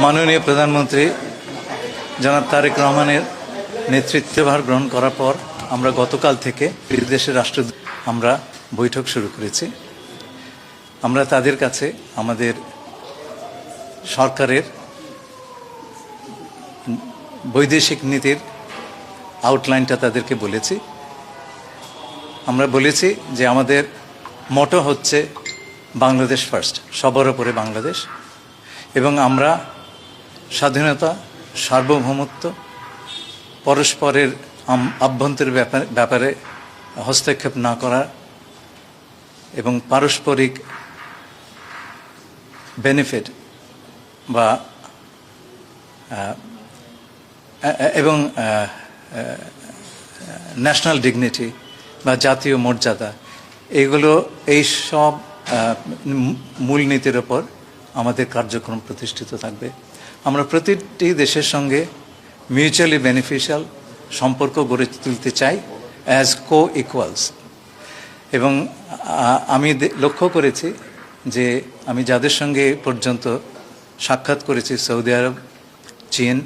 মাননীয় প্রধানমন্ত্রী জনাব তারেক রহমানের নেতৃত্বভার গ্রহণ করার পর আমরা গতকাল থেকে বিদেশের রাষ্ট্রদূত আমরা বৈঠক শুরু করেছি। আমরা তাদের কাছে আমাদের সরকারের বৈদেশিক নীতির আউটলাইনটা তাদেরকে বলেছি। আমরা বলেছি যে আমাদের মটো হচ্ছে বাংলাদেশ ফার্স্ট, সবার উপরে বাংলাদেশ, এবং আমরা স্বাধীনতা, সার্বভৌমত্ব, পরস্পরের আভ্যন্তরীণ ব্যাপারে হস্তক্ষেপ না করা এবং পারস্পরিক বেনিফিট বা এবং ন্যাশনাল ডিগনিটি বা জাতীয় মর্যাদা, এগুলো এই সব মূলনীতির ওপর আমাদের কার্যক্রম প্রতিষ্ঠিত থাকবে। আমরা প্রতিটি দেশের সঙ্গে মিউচুয়ালি বেনিফিশিয়াল সম্পর্ক গড়ে তুলতে চাই অ্যাজ কো ইকুয়ালস। এবং আমি লক্ষ্য করেছি যে আমি যাদের সঙ্গে পর্যন্ত সাক্ষাৎ করেছি, সৌদি আরব, চীন,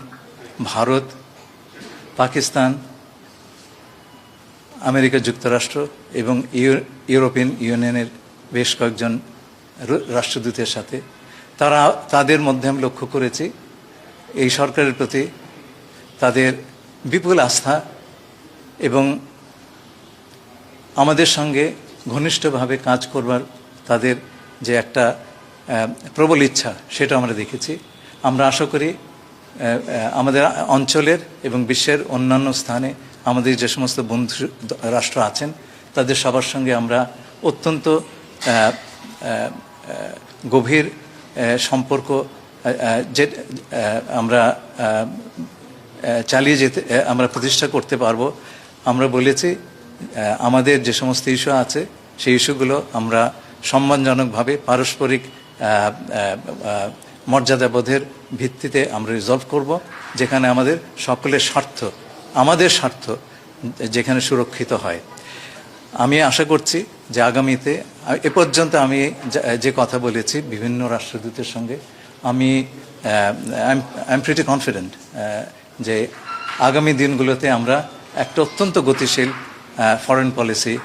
ভারত, পাকিস্তান, আমেরিকা যুক্তরাষ্ট্র এবং ইউরোপিয়ান ইউনিয়নের বেশ কয়েকজন রাষ্ট্রদূতের সাথে তাদের মধ্যে আমি লক্ষ্য করেছি এই সরকারের প্রতি তাদের বিপুল আস্থা এবং আমাদের সঙ্গে ঘনিষ্ঠভাবে কাজ করবার তাদের যে একটা প্রবল ইচ্ছা, সেটা আমরা দেখেছি। আমরা আশা করি আমাদের অঞ্চলের এবং বিশ্বের অন্যান্য স্থানে আমাদের যে সমস্ত বন্ধু রাষ্ট্র আছেন তাদের সবার সঙ্গে আমরা অত্যন্ত গভীর সম্পর্ক যে আমরা চালিয়ে যেতে আমরা প্রতিষ্ঠা করতে পারবো। আমরা বলেছি আমাদের যে সমস্ত ইস্যু আছে সেই ইস্যুগুলো আমরা সম্মানজনকভাবে পারস্পরিক মর্যাদাবোধের ভিত্তিতে আমরা রিজলভ করব, যেখানে আমাদের সকলের স্বার্থ, আমাদের স্বার্থ যেখানে সুরক্ষিত হয়। আমি আশা করছি যে আগামীতে, এ পর্যন্ত আমি যে কথা বলেছি বিভিন্ন রাষ্ট্রদূতের সঙ্গে, আমি আই এম প্রিটি কনফিডেন্ট যে আগামী দিনগুলোতে আমরা একটা অত্যন্ত গতিশীল ফরেন পলিসি